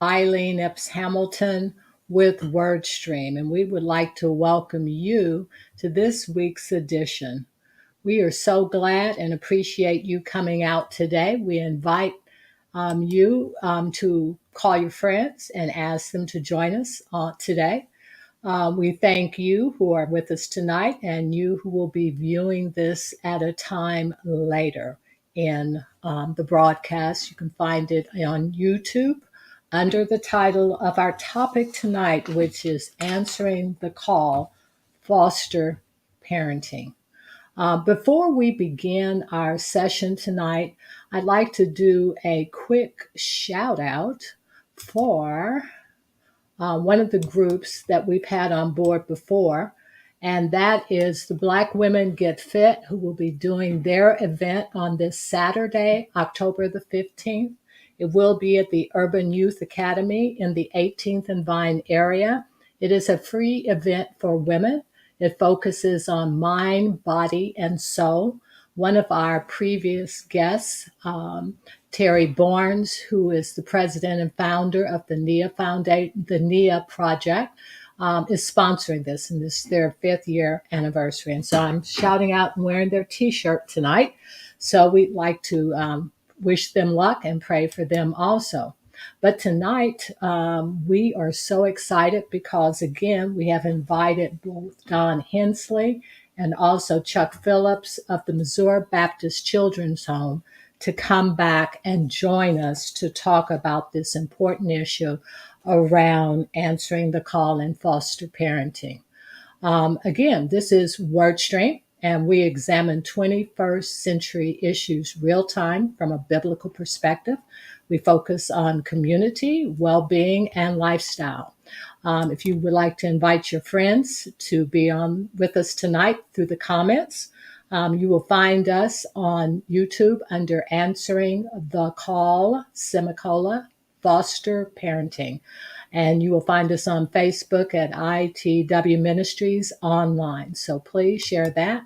Eileen Epps Hamilton with WordStream, and we would like to welcome you to this week's edition. We are so glad and appreciate you coming out today. We invite you to call your friends and ask them to join us today. We thank you who are with us tonight and you who will be viewing this at a time later in the broadcast. You can find it on YouTube under the title of our topic tonight, which is Answering the Call, Foster Parenting. Before we begin our session tonight, I'd like to do a quick shout out for one of the groups that we've had on board before, and that is the Black Women Get Fit, who will be doing their event on this Saturday, October the 15th. It will be at the Urban Youth Academy in the 18th and Vine area. It is a free event for women. It focuses on mind, body, and soul. One of our previous guests, Terry Barnes, who is the president and founder of the NIA Foundation, the NIA Project, is sponsoring this, and this is their 5th year anniversary. And so I'm shouting out and wearing their T-shirt tonight. So we'd like to wish them luck and pray for them also. But tonight, we are so excited because, again, we have invited both Don Hensley and also Chuck Phillips of the Missouri Baptist Children's Home to come back and join us to talk about this important issue around answering the call in foster parenting. Again, this is WordStream, and we examine 21st century issues real time from a biblical perspective. We focus on community, well-being, and lifestyle. If you would like to invite your friends to be on with us tonight through the comments, you will find us on YouTube under Answering the Call, Foster Parenting. And you will find us on Facebook at ITW Ministries Online. So please share that.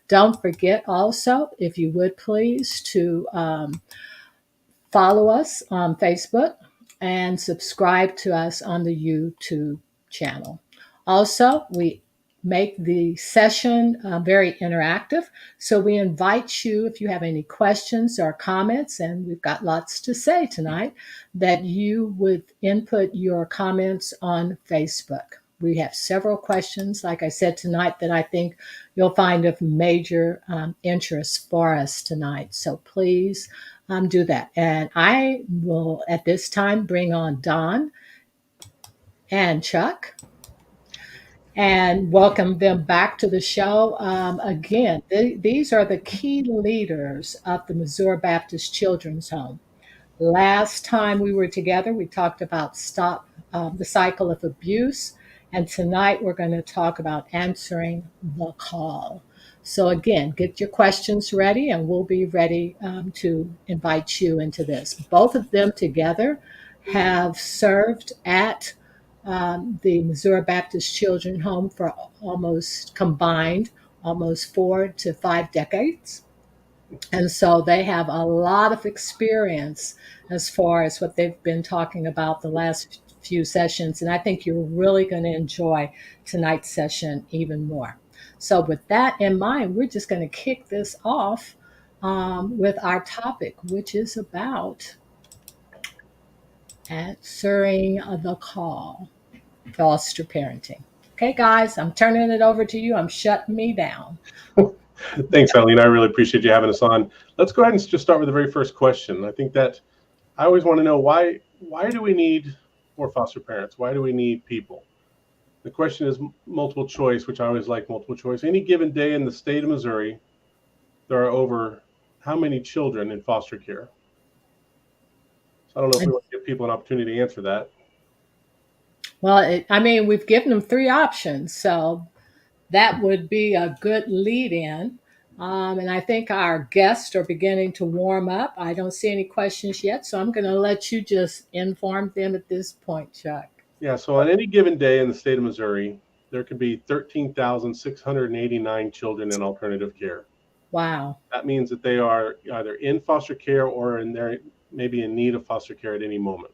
Don't forget also, if you would please, to follow us on Facebook and subscribe to us on the YouTube channel. Also, we make the session very interactive. So we invite you, if you have any questions or comments, and we've got lots to say tonight, that you would input your comments on Facebook. We have several questions, like I said tonight, that I think you'll find of major interest for us tonight. So please do that. And I will, at this time, bring on Don and Chuck and welcome them back to the show. Again, these are the key leaders of the Missouri Baptist Children's Home. Last time we were together, we talked about stop the cycle of abuse. And tonight we're going to talk about answering the call. So again, get your questions ready and we'll be ready to invite you into this. Both of them together have served at the Missouri Baptist Children's Home for almost 4 to 5 decades. And so they have a lot of experience as far as what they've been talking about the last few sessions. And I think you're really going to enjoy tonight's session even more. So with that in mind, we're just going to kick this off with our topic, which is about answering the call, foster parenting. Okay, guys, I'm turning it over to you. I'm shutting me down. Thanks, Eileen. I really appreciate you having us on. Let's go ahead and just start with the very first question. I think that I always want to know why do we need more foster parents? Why do we need people? The question is multiple choice, which I always like multiple choice. Any given day in the state of Missouri, there are over how many children in foster care? So I don't know if we want to give people an opportunity to answer that. Well, we've given them 3 options, so that would be a good lead-in. And I think our guests are beginning to warm up. I don't see any questions yet, so I'm going to let you just inform them at this point, Chuck. Yeah, so on any given day in the state of Missouri, there could be 13,689 children in alternative care. Wow. That means that they are either in foster care or maybe in need of foster care at any moment.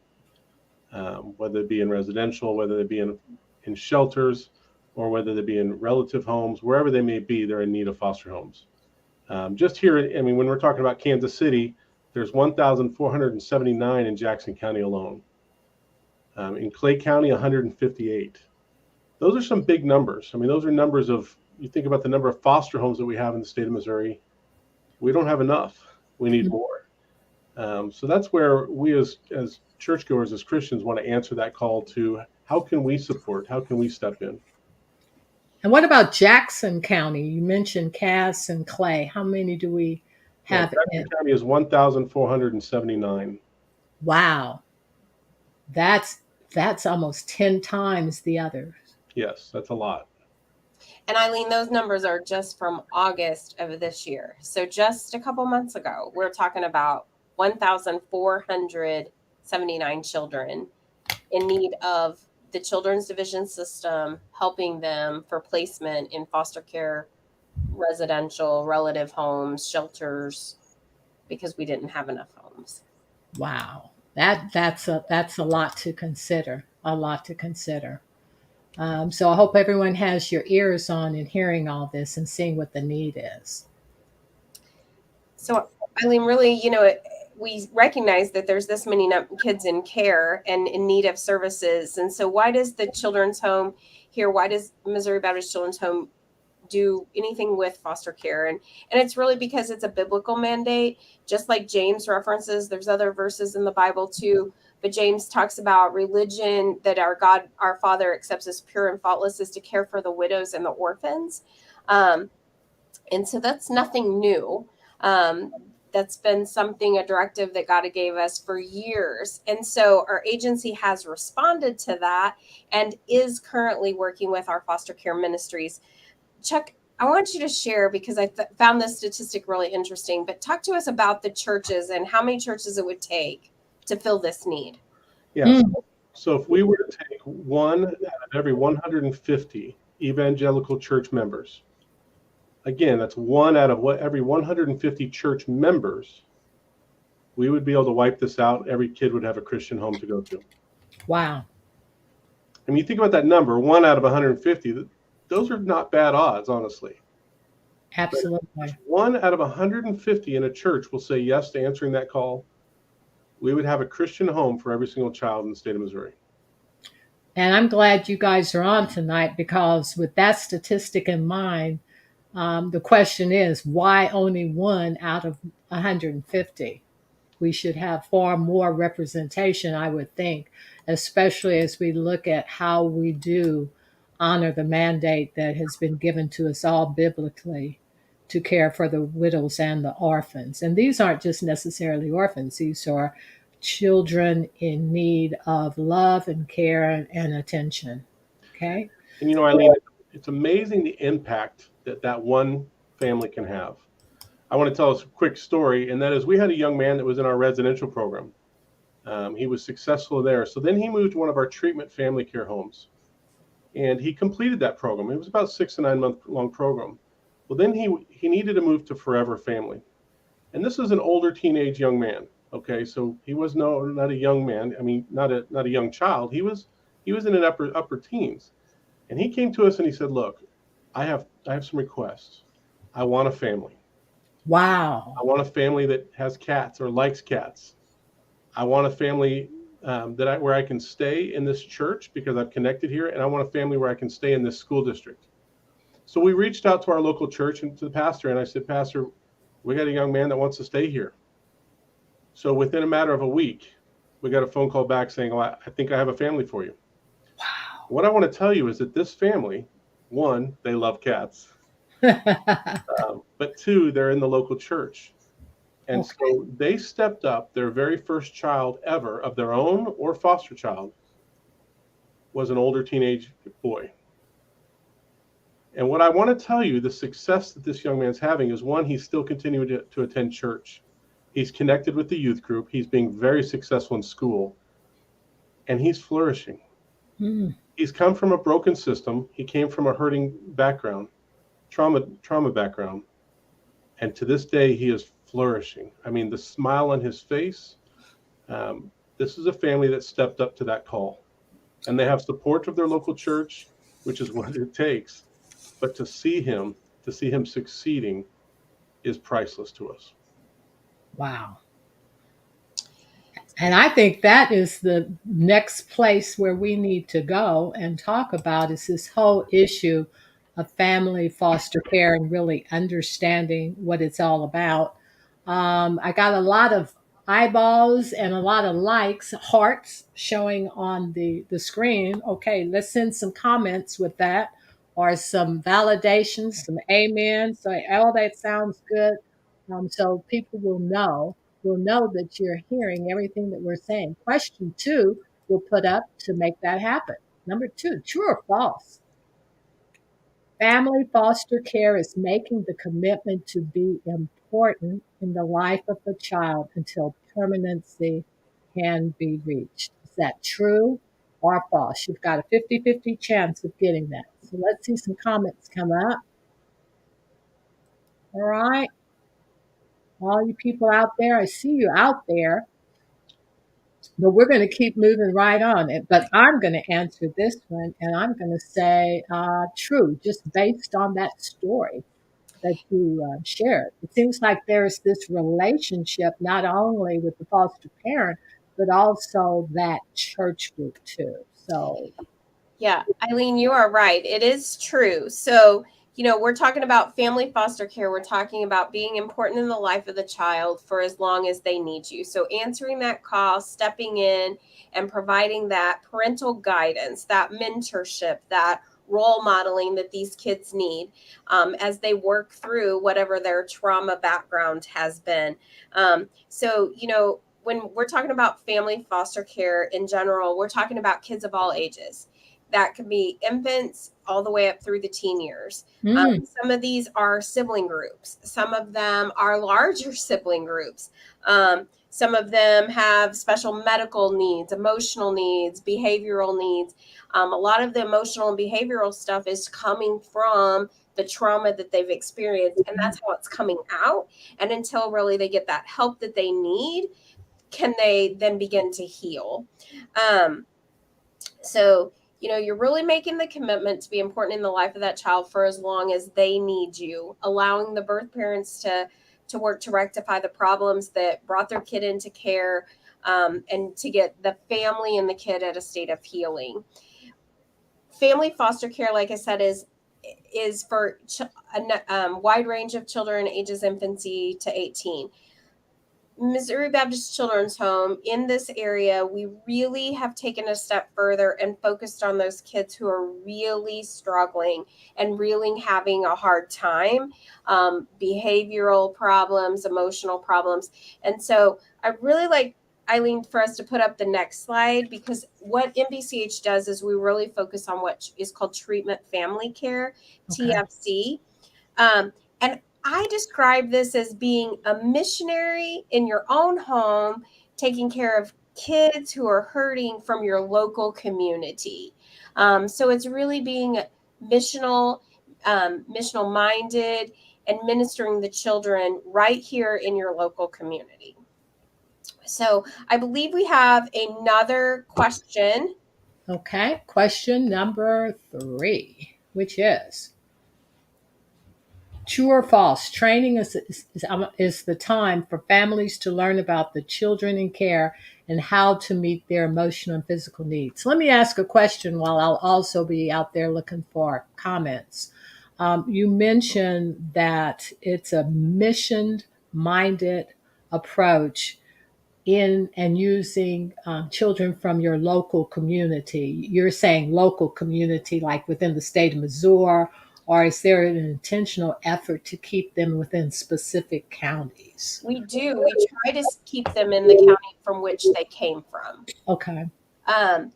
whether it be in residential, whether they be in shelters, or whether they be in relative homes, wherever they may be, they're in need of foster homes. Just here, I mean, when we're talking about Kansas City, there's 1,479 in Jackson County alone. In Clay County, 158. Those are some big numbers. I mean, those are numbers of, you think about the number of foster homes that we have in the state of Missouri. We don't have enough. We need more. So that's where we as churchgoers, as Christians, want to answer that call to how can we support? How can we step in? And what about Jackson County? You mentioned Cass and Clay. How many do we have Jackson in? County is 1,479. Wow. That's almost 10 times the others. Yes, that's a lot. And Eileen, those numbers are just from August of this year. So just a couple months ago, we're talking about 1,479 children in need of the Children's Division System, helping them for placement in foster care, residential, relative homes, shelters, because we didn't have enough homes. Wow. That's a lot to consider. A lot to consider. So I hope everyone has your ears on and hearing all this and seeing what the need is. So, Eileen, really, we recognize that there's this many kids in care and in need of services. And so why does the Children's Home here, why does Missouri Baptist Children's Home do anything with foster care? And it's really because it's a biblical mandate, just like James references. There's other verses in the Bible too, but James talks about religion that our God, our Father accepts as pure and faultless is to care for the widows and the orphans. And so that's nothing new. That's been something, a directive that God gave us for years. And so our agency has responded to that and is currently working with our foster care ministries. Chuck, I want you to share, because I found this statistic really interesting, but talk to us about the churches and how many churches it would take to fill this need. Yes. So if we were to take one out of every 150 evangelical church members, again, that's one out of every 150 church members, we would be able to wipe this out. Every kid would have a Christian home to go to. Wow. I mean, you think about that number, one out of 150, those are not bad odds, honestly. Absolutely. But one out of 150 in a church will say yes to answering that call. We would have a Christian home for every single child in the state of Missouri. And I'm glad you guys are on tonight, because with that statistic in mind, the question is, why only one out of 150? We should have far more representation, I would think, especially as we look at how we do honor the mandate that has been given to us all biblically to care for the widows and the orphans. And these aren't just necessarily orphans. These are children in need of love and care and attention. Okay? And Eileen, it's amazing the impact that one family can have. I want to tell us a quick story, and that is we had a young man that was in our residential program. He was successful there. So then he moved to one of our treatment family care homes, and he completed that program. It was about 6 to 9 month long program. Well, then he needed to move to Forever Family. And this was an older teenage young man. Okay, so he was not a young man. I mean, not a young child. He was in an upper teens. And he came to us and he said, "Look, I have some requests. I want a family. Wow. I want a family that has cats or likes cats. I want a family where I can stay in this church because I've connected here, and I want a family where I can stay in this school district." So we reached out to our local church and to the pastor, and I said, "Pastor, we got a young man that wants to stay here." So within a matter of a week, we got a phone call back saying, "Oh, I think I have a family for you." Wow. What I want to tell you is that this family, one, they love cats. But two, they're in the local church. And okay. So they stepped up. Their very first child ever of their own or foster child was an older teenage boy. And what I want to tell you, the success that this young man's having is, one, he's still continuing to attend church. He's connected with the youth group. He's being very successful in school. And he's flourishing. He's come from a broken system. He came from a hurting background, trauma background. And to this day, he is flourishing. I mean, the smile on his face, This is a family that stepped up to that call, and they have support of their local church, which is what it takes. But to see him succeeding is priceless to us. Wow. And I think that is the next place where we need to go and talk about is this whole issue of family foster care and really understanding what it's all about. I got a lot of eyeballs and a lot of likes, hearts showing on the screen. Okay, let's send some comments with that or some validations, some amen. So all that sounds good. So people will know that you're hearing everything that we're saying. Question 2 we'll put up to make that happen. Number 2, true or false? Family foster care is making the commitment to be important in the life of the child until permanency can be reached. Is that true or false? You've got a 50-50 chance of getting that. So let's see some comments come up. All right. All you people out there, I see you out there. But we're going to keep moving right on it. But I'm going to answer this one, and I'm going to say true, just based on that story that you shared. It seems like there's this relationship not only with the foster parent, but also that church group too. So, Yeah, Eileen, you are right. It is true. So, we're talking about family foster care. We're talking about being important in the life of the child for as long as they need you. So, answering that call, stepping in, and providing that parental guidance, that mentorship, that role modeling that these kids need as they work through whatever their trauma background has been. When we're talking about family foster care in general, we're talking about kids of all ages. That could be infants all the way up through the teen years. Some of these are sibling groups. Some of them are larger sibling groups. Some of them have special medical needs, emotional needs, behavioral needs. A lot of the emotional and behavioral stuff is coming from the trauma that they've experienced, and that's how it's coming out. And until really they get that help that they need, can they then begin to heal. So, you're really making the commitment to be important in the life of that child for as long as they need you, allowing the birth parents to work to rectify the problems that brought their kid into care, and to get the family and the kid at a state of healing. Family foster care, like I said, is for a wide range of children ages infancy to 18. Missouri Baptist Children's Home in this area, we really have taken a step further and focused on those kids who are really struggling and really having a hard time, behavioral problems, emotional problems. And so I really like, Eileen, for us to put up the next slide, because what MBCH does is we really focus on what is called treatment family care, okay. TFC. And I describe this as being a missionary in your own home, taking care of kids who are hurting from your local community. So it's really being missional, missional minded, and ministering the children right here in your local community. So I believe we have another question. Okay. Question number 3, which is true or false? Training is the time for families to learn about the children in care and how to meet their emotional and physical needs. Let me ask a question while I'll also be out there looking for comments. You mentioned that it's a mission minded approach in and using children from your local community. You're saying local community, like within the state of Missouri, or is there an intentional effort to keep them within specific counties? We do. We try to keep them in the county from which they came from. Okay. Um,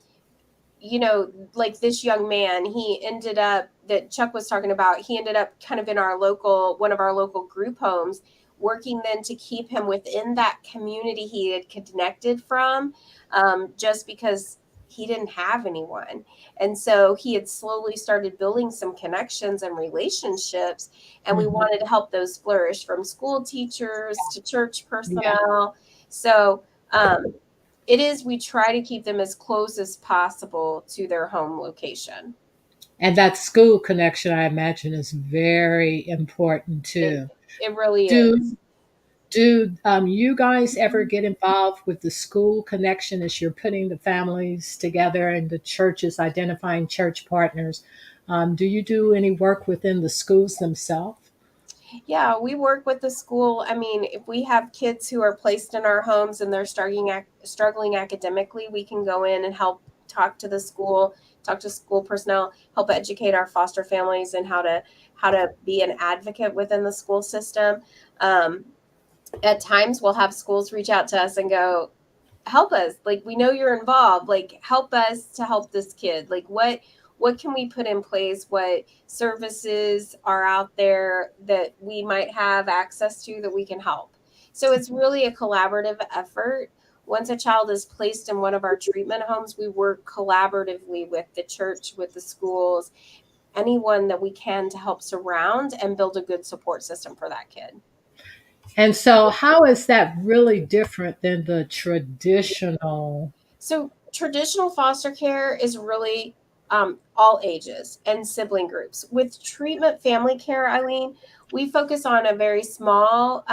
like this young man, he ended up, that Chuck was talking about, he ended up kind of in one of our local group homes, working then to keep him within that community he had connected from, just because he didn't have anyone. And so he had slowly started building some connections and relationships, and we wanted to help those flourish, from school teachers to church personnel. So, it is, we try to keep them as close as possible to their home location. And that school connection, I imagine, is very important It, too. it really is. Do you guys ever get involved with the school connection as you're putting the families together and the churches identifying church partners? Do you do any work within the schools themselves? Yeah, we work with the school. I mean, if we have kids who are placed in our homes and they're struggling academically, we can go in and help talk to the school, talk to school personnel, help educate our foster families and how to be an advocate within the school system. Um, at times, we'll have schools reach out to us and go, help us, like, we know you're involved, like, help us to help this kid, like, what can we put in place, what services are out there that we might have access to that we can help. So it's really a collaborative effort. Once a child is placed in one of our treatment homes, we work collaboratively with the church, with the schools, anyone that we can to help surround and build a good support system for that kid. And so, how is that really different than the traditional? So traditional foster care is really all ages and sibling groups. With treatment family care, Eileen, we focus on a very small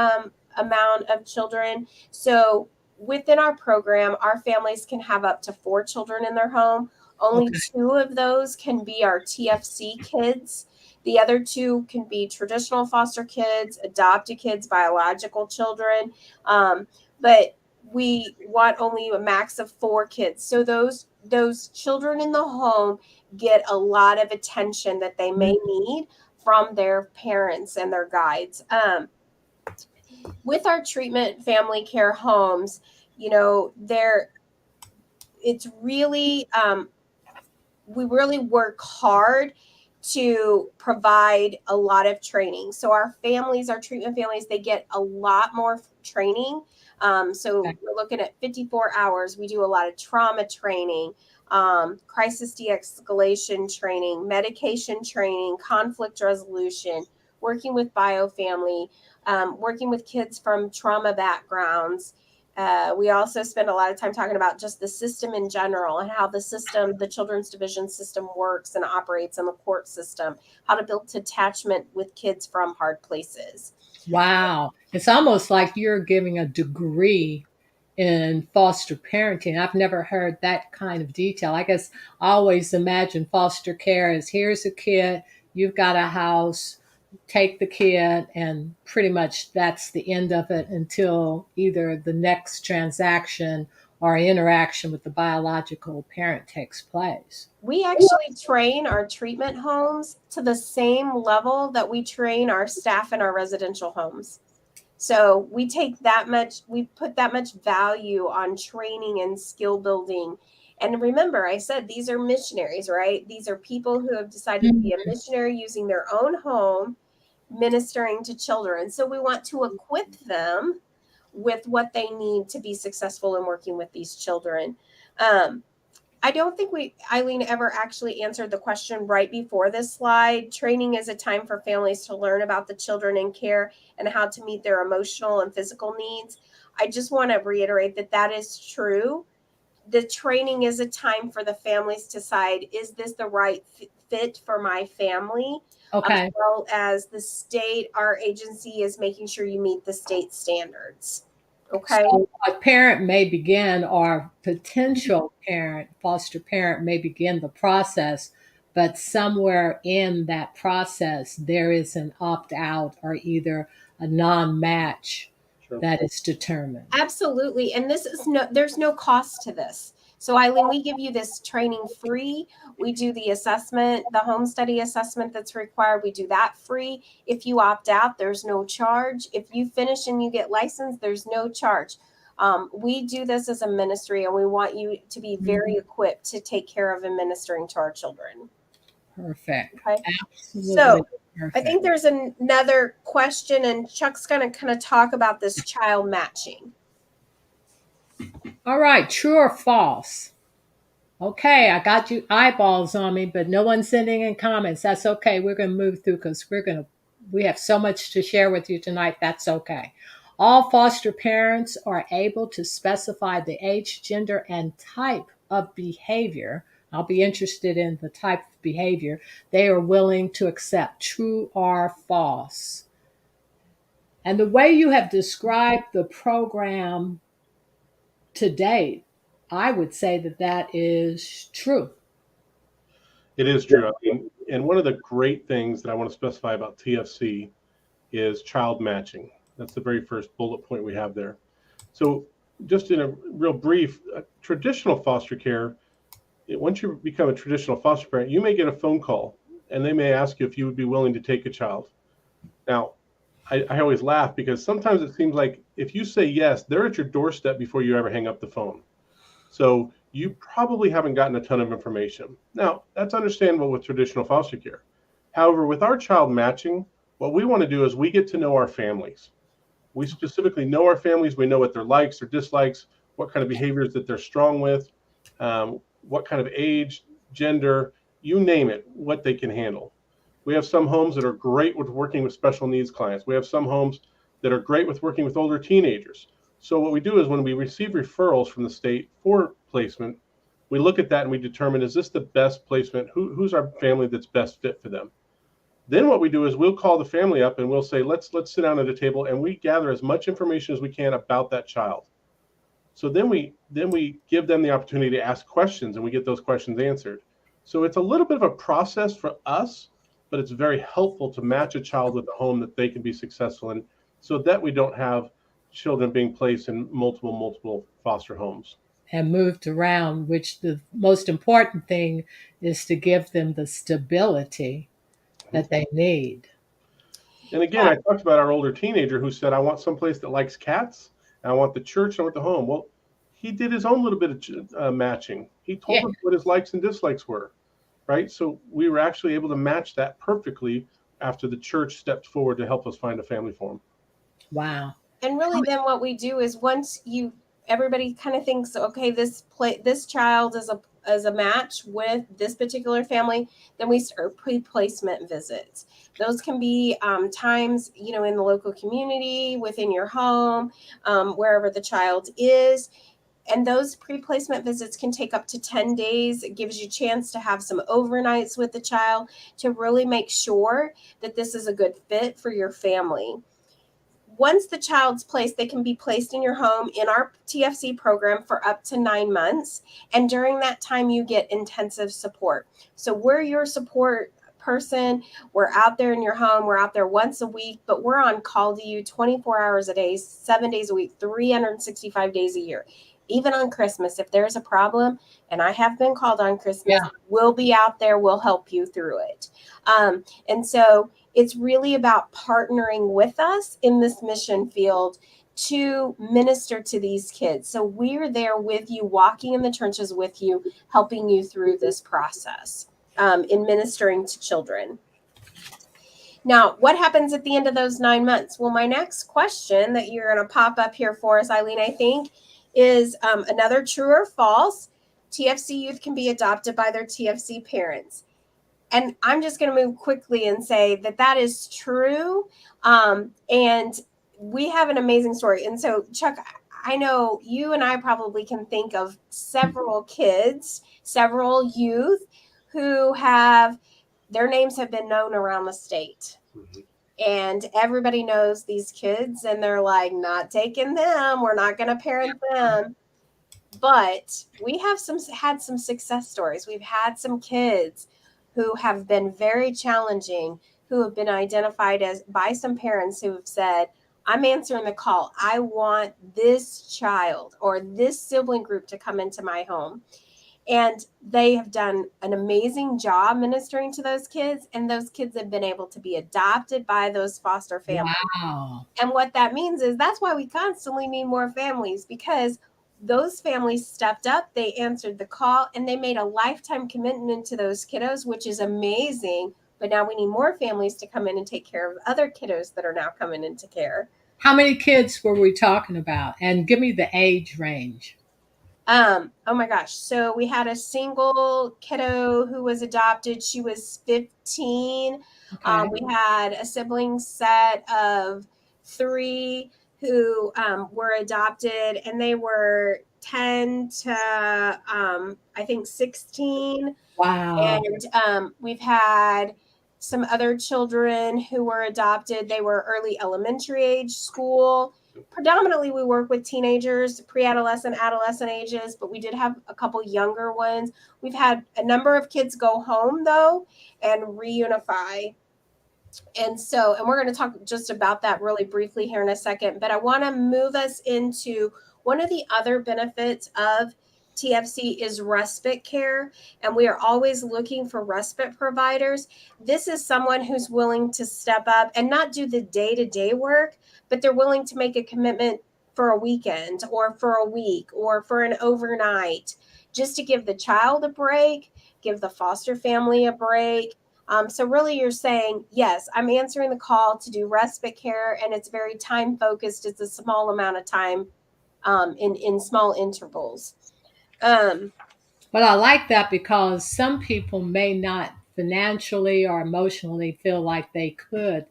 amount of children. So within our program, our families can have up to 4 children in their home. Only Okay. 2 of those can be our TFC kids. The other 2 can be traditional foster kids, adopted kids, biological children. But we want only a max of 4 kids. So those children in the home get a lot of attention that they may need from their parents and their guides. With our treatment family care homes, you know, it's really we really work hard to provide a lot of training. So our families, our treatment families, they get a lot more training. So Okay. we're looking at 54 hours. We do a lot of trauma training, crisis de-escalation training, medication training, conflict resolution, working with biofamily, working with kids from trauma backgrounds. We also spend a lot of time talking about just the system in general and how the system, the children's division system works and operates in the court system, how to build attachment with kids from hard places. Wow. It's almost like you're giving a degree in foster parenting. I've never heard that kind of detail. I guess I always imagine foster care as here's a kid, you've got a house, take the kid, and pretty much that's the end of it until either the next transaction or interaction with the biological parent takes place. We actually train our treatment homes to the same level that we train our staff in our residential homes. So we put that much value on training and skill building. And remember, I said these are missionaries, right? These are people who have decided to be a missionary using their own home, ministering to children. So we want to equip them with what they need to be successful in working with these children. Um, I don't think Eileen, ever actually answered the question right before this slide. Training is a time for families to learn about the children in care and how to meet their emotional and physical needs. I just want to reiterate that that is true. The training is a time for the families to decide, is this the right fit for my family? As Okay. well as the state, our agency is making sure you meet the state standards. Okay. So a parent may begin, or potential parent, foster parent may begin the process, but somewhere in that process, there is an opt out or either a non match Sure. that is determined. Absolutely. And there's no cost to this. So Eileen, we give you this training free. We do the assessment, the home study assessment that's required. We do that free. If you opt out, there's no charge. If you finish and you get licensed, there's no charge. We do this as a ministry and we want you to be very equipped to take care of administering to our children. Perfect. Okay. Absolutely So I perfect. think there's another question, and Chuck's going to kind of talk about this child matching. All right, true or false? Okay, I got you eyeballs on me, but no one's sending in comments. That's okay. We're going to move through because we have so much to share with you tonight. That's okay. All foster parents are able to specify the age, gender, and type of behavior. I'll be interested in the type of behavior they are willing to accept, true or false. And the way you have described the program to date, I would say that that is true. It is true. I mean, and one of the great things that I want to specify about TFC is child matching. That's the very first bullet point we have there. So, just in a real brief, traditional foster care, once you become a traditional foster parent, you may get a phone call and they may ask you if you would be willing to take a child. Now, I always laugh because sometimes it seems like if you say yes, they're at your doorstep before you ever hang up the phone. So you probably haven't gotten a ton of information. Now, that's understandable with traditional foster care. However, with our child matching, what we want to do is we get to know our families. We specifically know our families. We know what their likes, their dislikes, what kind of behaviors that they're strong with, what kind of age, gender, you name it, what they can handle. We have some homes that are great with working with special needs clients. We have some homes that are great with working with older teenagers. So what we do is when we receive referrals from the state for placement, we look at that and we determine, is this the best placement? Who's our family that's best fit for them? Then what we do is we'll call the family up and we'll say, let's sit down at a table and we gather as much information as we can about that child. So then we give them the opportunity to ask questions and we get those questions answered. So it's a little bit of a process for us, but it's very helpful to match a child with a home that they can be successful in so that we don't have children being placed in multiple foster homes. And moved around, which the most important thing is to give them the stability that they need. And again, I talked about our older teenager who said, I want someplace that likes cats, and I want the church, and I want the home. Well, he did his own little bit of matching. He Yeah. told us what his likes and dislikes were, right? So we were actually able to match that perfectly after the church stepped forward to help us find a family for him. Wow. And really, then what we do is once everybody kind of thinks, okay, this child is a match with this particular family, then we start pre-placement visits. Those can be times, in the local community, within your home, wherever the child is. And those pre-placement visits can take up to 10 days. It gives you a chance to have some overnights with the child to really make sure that this is a good fit for your family. Once the child's placed, they can be placed in your home in our TFC program for up to 9 months. And during that time, you get intensive support. So we're your support person. We're out there in your home. We're out there once a week, but we're on call to you 24 hours a day, 7 days a week, 365 days a year. Even on Christmas, if there's a problem, and I have been called on Christmas, we'll be out there. We'll help you through it. And so it's really about partnering with us in this mission field to minister to these kids. So we're there with you, walking in the trenches with you, helping you through this process in ministering to children. Now, what happens at the end of those 9 months? Well, my next question that you're going to pop up here for us, Eileen, I think, is another true or false. TFC youth can be adopted by their TFC parents. And I'm just going to move quickly and say that is true. And we have an amazing story. And so, Chuck, I know you and I probably can think of several kids, several youth who have their names have been known around the state. Mm-hmm. And everybody knows these kids and they're like, not taking them. We're not going to parent them. But we have had some success stories. We've had some kids who have been very challenging, who have been identified as by some parents who have said, I'm answering the call. I want this child or this sibling group to come into my home. And they have done an amazing job ministering to those kids. And those kids have been able to be adopted by those foster families. Wow. And what that means is that's why we constantly need more families, because those families stepped up, they answered the call, and they made a lifetime commitment to those kiddos, which is amazing. But now we need more families to come in and take care of other kiddos that are now coming into care. How many kids were we talking about? And give me the age range. Oh my gosh. So we had a single kiddo who was adopted. She was 15. Okay. We had a sibling set of 3 who were adopted, and they were 10 to I think 16. Wow. And we've had some other children who were adopted. They were early elementary age school. Predominantly, we work with teenagers, pre-adolescent, adolescent ages, but we did have a couple younger ones. We've had a number of kids go home, though, and reunify. And we're going to talk just about that really briefly here in a second, but I want to move us into one of the other benefits of TFC is respite care, and we are always looking for respite providers. This is someone who's willing to step up and not do the day-to-day work, but they're willing to make a commitment for a weekend or for a week or for an overnight, just to give the child a break, give the foster family a break. So really you're saying, yes, I'm answering the call to do respite care, and it's very time focused. It's a small amount of time in small intervals. But I like that because some people may not financially or emotionally feel like they could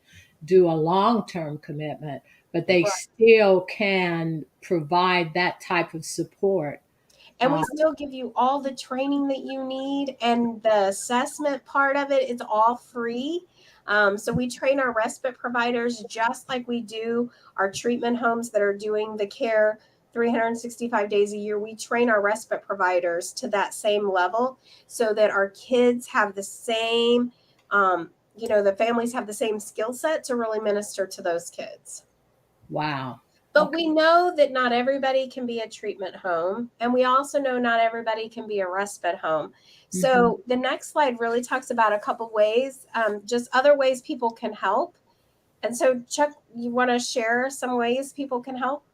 do a long term commitment, but they still can provide that type of support. And we still give you all the training that you need, and the assessment part of it is all free. So we train our respite providers just like we do our treatment homes that are doing the care 365 days a year. We train our respite providers to that same level so that our kids have the same, the families have the same skill set to really minister to those kids. Wow. But we know that not everybody can be a treatment home. And we also know not everybody can be a respite home. So the next slide really talks about a couple ways, just other ways people can help. And so, Chuck, you want to share some ways people can help?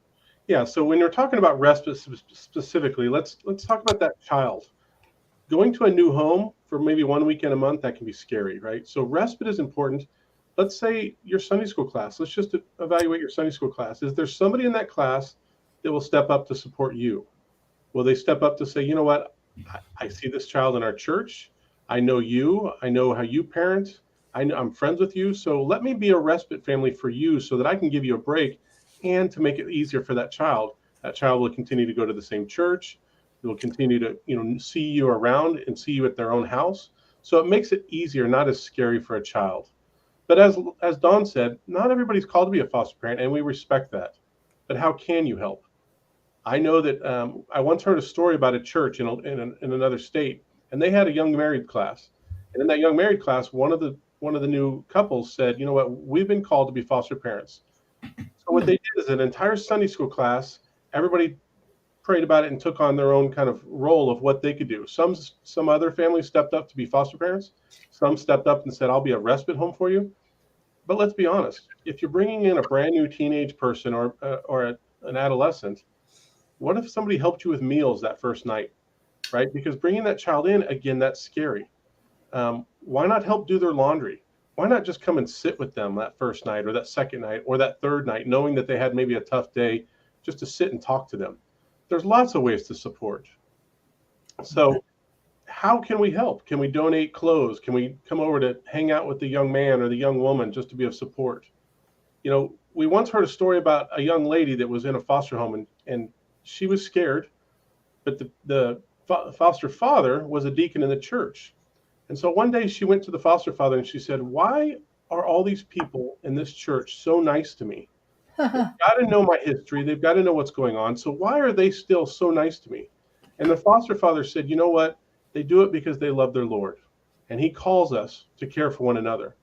Yeah. So when you're talking about respite specifically, let's talk about that child. Going to a new home for maybe 1 weekend a month, that can be scary, right? So respite is important. Let's say your Sunday school class. Let's just evaluate your Sunday school class. Is there somebody in that class that will step up to support you? Will they step up to say, you know what, I see this child in our church. I know you. I know how you parent. I'm friends with you. So let me be a respite family for you so that I can give you a break, and to make it easier for that child. That child will continue to go to the same church. They'll continue to, see you around and see you at their own house. So it makes it easier, not as scary for a child. But as Dawn said, not everybody's called to be a foster parent, and we respect that. But how can you help? I know that I once heard a story about a church in another state, and they had a young married class. And in that young married class, one of the new couples said, "You know what? We've been called to be foster parents." So what they did is an entire Sunday school class. Everybody prayed about it and took on their own kind of role of what they could do. Some other families stepped up to be foster parents. Some stepped up and said, "I'll be a respite home for you." But let's be honest: if you're bringing in a brand new teenage person or an adolescent, what if somebody helped you with meals that first night, right? Because bringing that child in, again, that's scary. Why not help do their laundry? Why not just come and sit with them that first night or that second night or that third night, knowing that they had maybe a tough day, just to sit and talk to them? There's lots of ways to support. So how can we help? Can we donate clothes? Can we come over to hang out with the young man or the young woman just to be of support? We once heard a story about a young lady that was in a foster home, and she was scared, but the foster father was a deacon in the church. And so one day she went to the foster father and she said, "Why are all these people in this church so nice to me? They've got to know my history. They've got to know what's going on. So why are they still so nice to me?" And the foster father said, "You know what? They do it because they love their Lord. And he calls us to care for one another."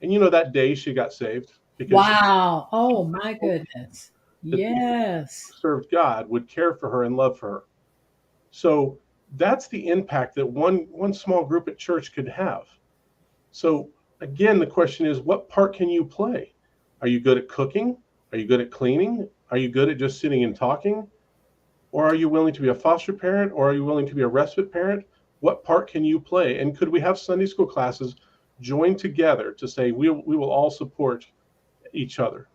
And that day she got saved because Wow. Oh my goodness. that Yes. served God would care for her and love for her. So that's the impact that one small group at church could have. So again, the question is, what part can you play? Are you good at cooking? Are you good at cleaning? Are you good at just sitting and talking? Or are you willing to be a foster parent? Or are you willing to be a respite parent? What part can you play? And could we have Sunday school classes join together to say we will all support each other?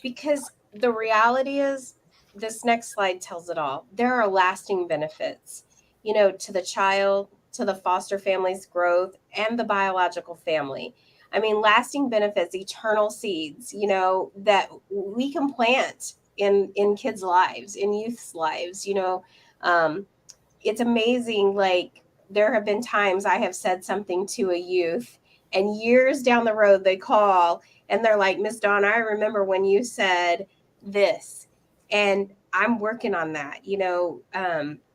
Because the reality is, this next slide tells it all. There are lasting benefits, to the child, to the foster family's growth, and the biological family. I mean, lasting benefits, eternal seeds, that we can plant in kids' lives, in youth's lives. Um, it's amazing. Like, there have been times I have said something to a youth, and years down the road they call and they're like, Miss Dawn, I remember when you said this. And I'm working on that.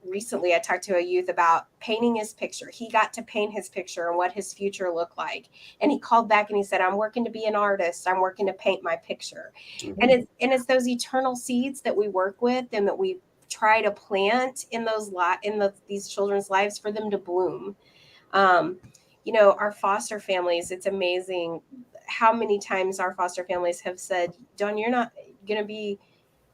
Recently I talked to a youth about painting his picture. He got to paint his picture and what his future looked like. And he called back and he said, I'm working to be an artist. I'm working to paint my picture. Mhm. And it's those eternal seeds that we work with and that we try to plant in these children's lives for them to bloom. Our foster families, it's amazing how many times our foster families have said, Dawn, you're not going to be,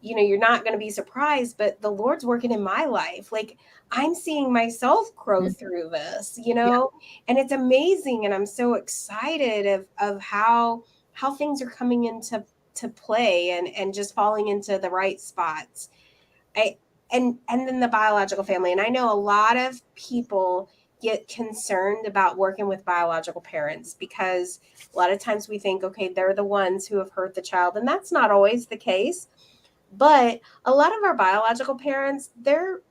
you're not going to be surprised, but the Lord's working in my life. Like, I'm seeing myself grow through this, Yeah. and it's amazing. And I'm so excited of how things are coming into play and just falling into the right spots. I and then the biological family. And I know a lot of people get concerned about working with biological parents because a lot of times we think, okay, they're the ones who have hurt the child, and that's not always the case. But a lot of our biological parents, they're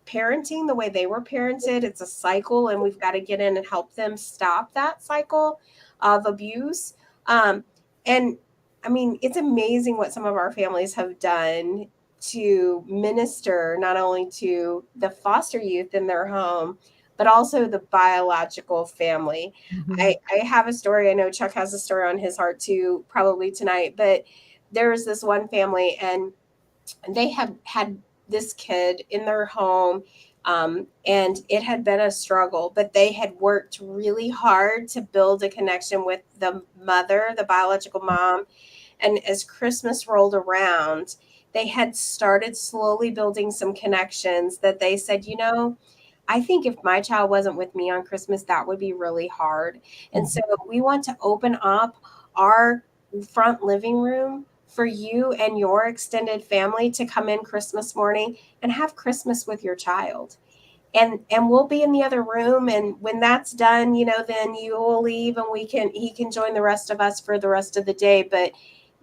parenting the way they were parented. It's a cycle, and we've got to get in and help them stop that cycle of abuse. And I mean, it's amazing what some of our families have done to minister not only to the foster youth in their home, but also the biological family. Mhm. I have a story. I know Chuck has a story on his heart too, probably tonight, but there was this one family, and they have had this kid in their home, and it had been a struggle, but they had worked really hard to build a connection with the mother, the biological mom. And as Christmas rolled around, they had started slowly building some connections that they said, I think if my child wasn't with me on Christmas, that would be really hard. And so we want to open up our front living room for you and your extended family to come in Christmas morning and have Christmas with your child. And we'll be in the other room, and when that's done, then you will leave and he can join the rest of us for the rest of the day. But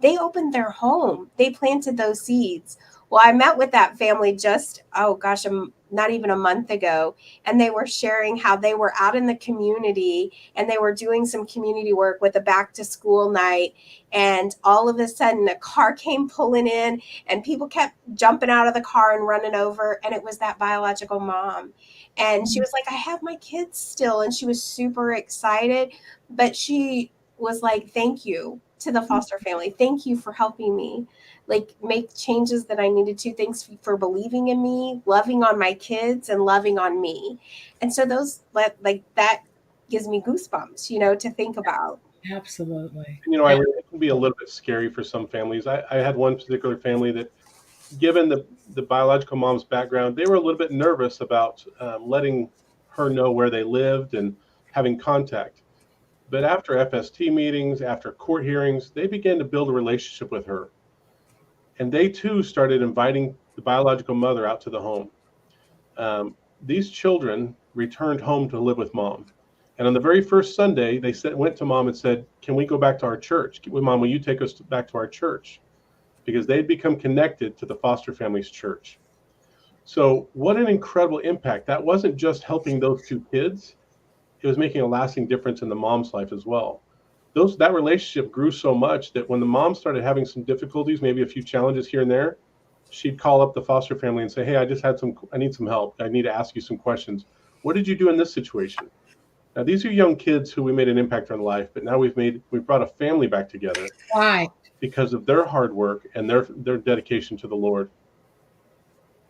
they opened their home, they planted those seeds. Well, I met with that family just, oh gosh, not even a month ago, and they were sharing how they were out in the community and they were doing some community work with a back to school night, and all of a sudden a car came pulling in and people kept jumping out of the car and running over, and it was that biological mom. And she was like, I have my kids still. And she was super excited. But she was like, thank you to the foster family. Thank you for helping me, like, make changes that I needed to. Thanks for believing in me, loving on my kids, and loving on me. And so like that gives me goosebumps, to think about. Absolutely. Eileen, it can be a little bit scary for some families. I had one particular family that, given the biological mom's background, they were a little bit nervous about letting her know where they lived and having contact. But after FST meetings, after court hearings, they began to build a relationship with her. And they too started inviting the biological mother out to the home. These children returned home to live with mom. And on the very first Sunday, they went to mom and said, can we go back to our church? Mom, will you take us back to our church? Because they'd become connected to the foster family's church. So what an incredible impact. That wasn't just helping those two kids, it was making a lasting difference in the mom's life as well. That relationship grew so much that when the mom started having some difficulties, maybe a few challenges here and there, she'd call up the foster family and say, hey, I need some help. I need to ask you some questions. What did you do in this situation? Now, these are young kids who we made an impact on life, but now we've brought a family back together Right. because of their hard work and their dedication to the Lord.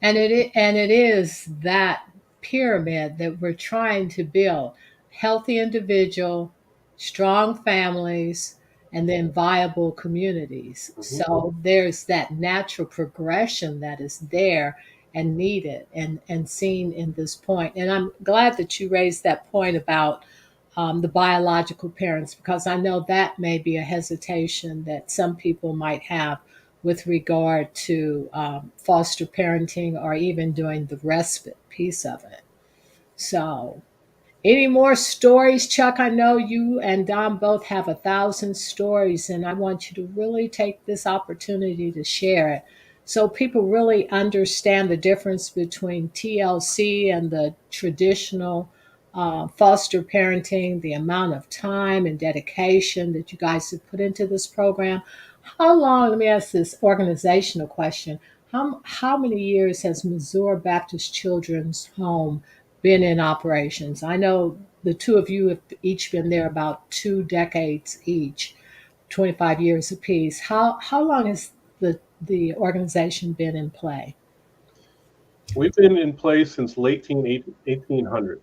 And it is that pyramid that we're trying to build: healthy individual, strong families, and then viable communities. Mm-hmm. So there's that natural progression that is there and needed and seen in this point. And I'm glad that you raised that point about the biological parents, because I know that may be a hesitation that some people might have with regard to foster parenting or even doing the respite piece of it. So Any more stories, Chuck? I know you and Don both have 1,000 stories, and I want you to really take this opportunity to share it so people really understand the difference between TLC and the traditional foster parenting, the amount of time and dedication that you guys have put into this program. How long, let me ask this organizational question. How many years has Missouri Baptist Children's Home been in operations? I know the two of you have each been there about 2 decades each, 25 years apiece. How long has the organization been in play? We've been in place since late 1800s.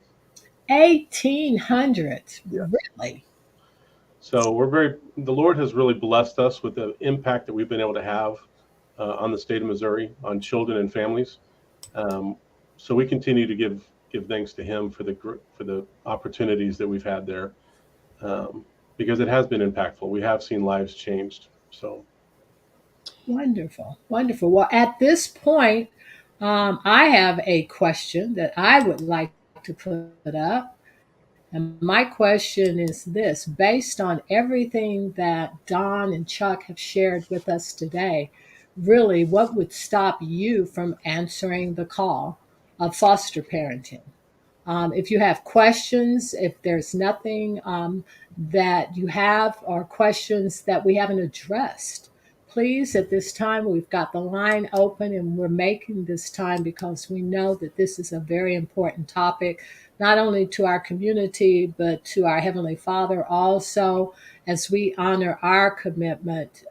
1800s, Yes. really? So the Lord has really blessed us with the impact that we've been able to have on the state of Missouri, on children and families. Um, so we continue to give thanks to Him for the opportunities that we've had there, because it has been impactful. We have seen lives changed. So Wonderful, wonderful. Well, at this point, I have a question that I would like to put up. And my question is this: based on everything that Don and Chuck have shared with us today, really, what would stop you from answering the call of foster parenting? If you have questions, if there's nothing that you have or questions that we haven't addressed, please, at this time, we've got the line open and we're making this time because we know that this is a very important topic, not only to our community, but to our Heavenly Father also, as we honor our commitment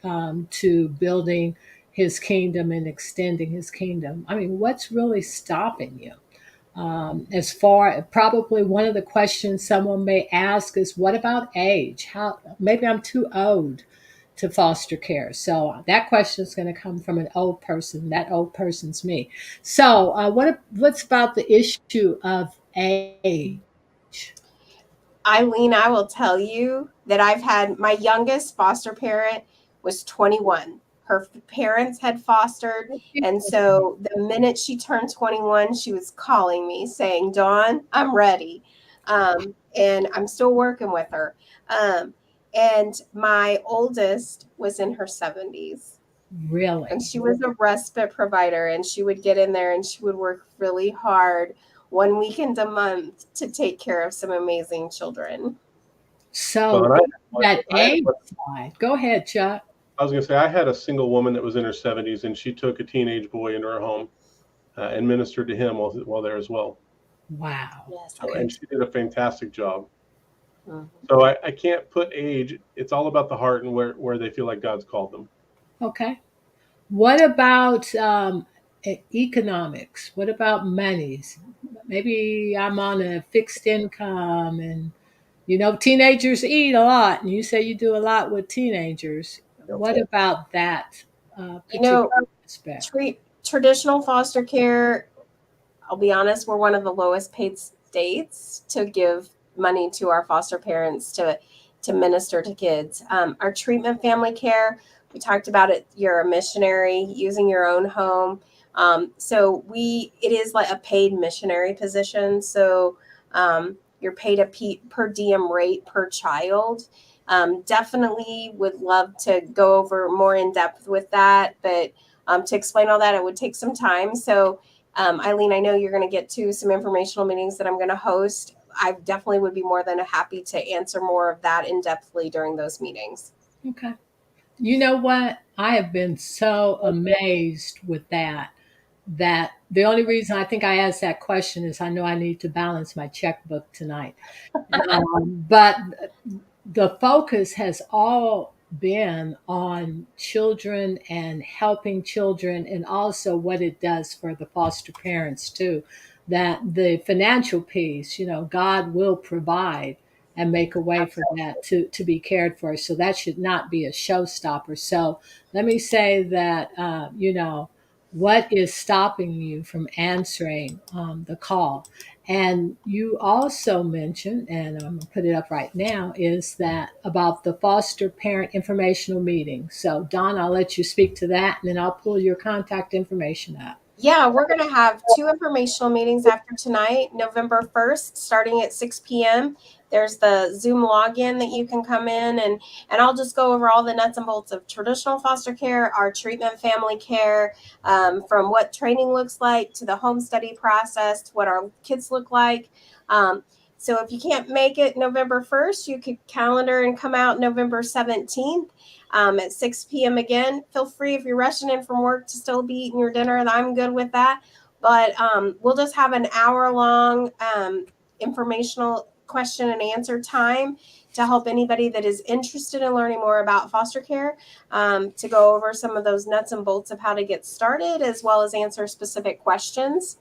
to building His kingdom and extending His kingdom. I mean, what's really stopping you? As far probably one of the questions someone may ask is, what about age? How maybe I'm too old to foster care. So that question is going to come from an old person. That old person's me. So what's about the issue of age? Eileen, I will tell you that I've had my youngest foster parent was 21. Her parents had fostered. And so the minute she turned 21, she was calling me saying, Dawn, I'm ready. And I'm still working with her. And my oldest was in her 70s. And Really? she was a respite provider, and she would get in there and she would work really hard 1 weekend a month to take care of some amazing children. well, So and that age side. Go ahead, Chuck. I was going to say I had a single woman that was in her 70s, and she took a teenage boy into her home and ministered to him while there as well. Wow. Yes. So, Okay. and she did a fantastic job. Mhm. So I can't put age. It's all about the heart and where they feel like God's called them. Okay. What about economics? What about monies? Maybe I'm on a fixed income and, teenagers eat a lot, and you say you do a lot with teenagers. Yep. What about that You know, particular aspect? traditional foster care, I'll be honest, we're one of the lowest paid states to give money to our foster parents to minister to kids. Our treatment family care, we talked about it. You're a missionary using your own home. So it is like a paid missionary position. So you're paid per diem rate per child. Definitely would love to go over more in depth with that, but to explain all that, it would take some time. So Eileen, I know you're going to get to some informational meetings that I'm going to host. I definitely would be more than happy to answer more of that in depthly during those meetings. Okay. You know what? I have been so amazed with that the only reason I think I asked that question is I know I need to balance my checkbook tonight. But the focus has all been on children and helping children, and also what it does for the foster parents too. That the financial piece, God will provide and make a way for that to be cared for. So that should not be a showstopper. So let me say that, what is stopping you from answering the call? And you also mentioned, and I'm going to put it up right now, is that about the foster parent informational meeting. So, Don, I'll let you speak to that, and then I'll pull your contact information up. Yeah, we're going to have 2 informational meetings after tonight, November 1st, starting at 6 p.m. There's the Zoom login that you can come in, and I'll just go over all the nuts and bolts of traditional foster care, our treatment family care, from what training looks like to the home study process to what our kids look like. So if you can't make it November 1st, you could calendar and come out November 17th. At 6 p.m. again. Feel free if you're rushing in from work to still be eating your dinner. I'm good with that. But we'll just have an hour-long informational question and answer time to help anybody that is interested in learning more about foster care, to go over some of those nuts and bolts of how to get started, as well as answer specific questions.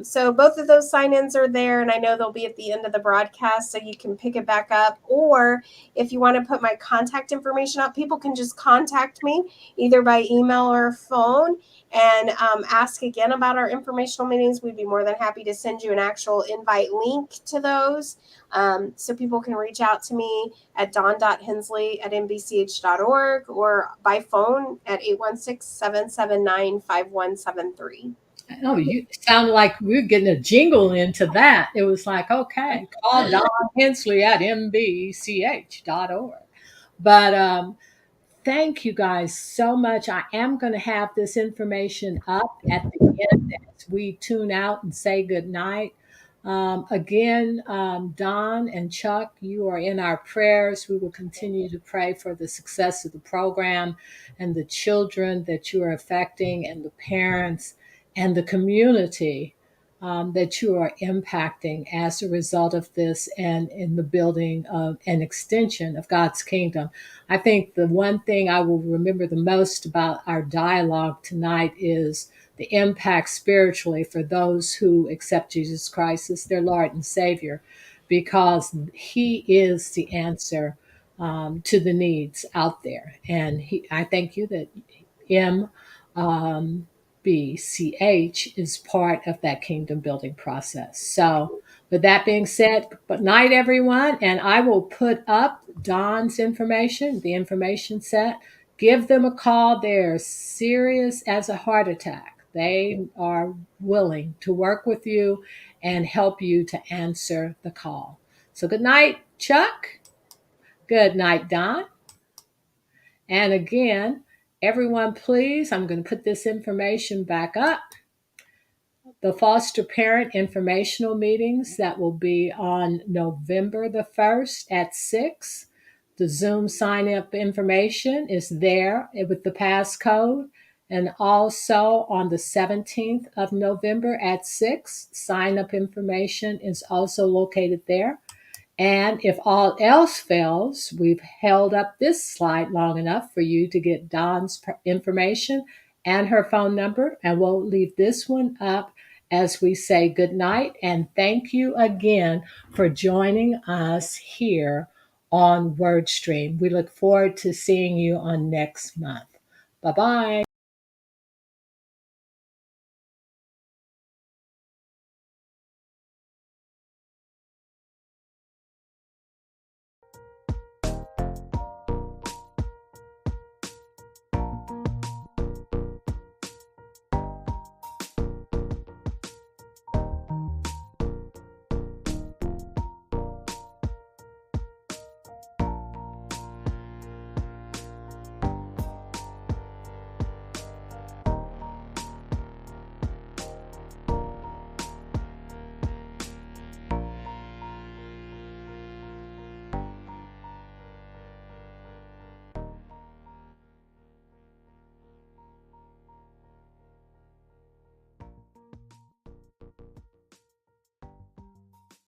So both of those sign-ins are there, and I know they'll be at the end of the broadcast, so you can pick it back up. Or if you want to put my contact information up, people can just contact me either by email or phone and ask again about our informational meetings. We'd be more than happy to send you an actual invite link to those, so people can reach out to me at dawn.hensley@mbch.org or by phone at 816-779-5173. Oh, you sound like we are getting a jingle into that. It was like, okay, call Don Hensley at mbch.org. But thank you guys so much. I am going to have this information up at the end as we tune out and say goodnight. Again, Don and Chuck, you are in our prayers. We will continue to pray for the success of the program and the children that you are affecting, and the parents and the community that you are impacting as a result of this, and in the building of an extension of God's kingdom. I think the one thing I will remember the most about our dialogue tonight is the impact spiritually for those who accept Jesus Christ as their Lord and Savior, because He is the answer to the needs out there. And I thank you that MBCH is part of that kingdom building process. So, with that being said, good night, everyone. And I will put up Don's information, the information set. Give them a call. They're serious as a heart attack. They are willing to work with you and help you to answer the call. So, good night, Chuck. Good night, Don. And again, everyone, please, I'm going to put this information back up. The foster parent informational meetings that will be on November the 1st at 6. The Zoom sign up information is there with the passcode. And also on the 17th of November at 6, sign up information is also located there. And if all else fails, we've held up this slide long enough for you to get Dawn's information and her phone number. And we'll leave this one up as we say good night. And thank you again for joining us here on WordStream. We look forward to seeing you on next month. Bye-bye.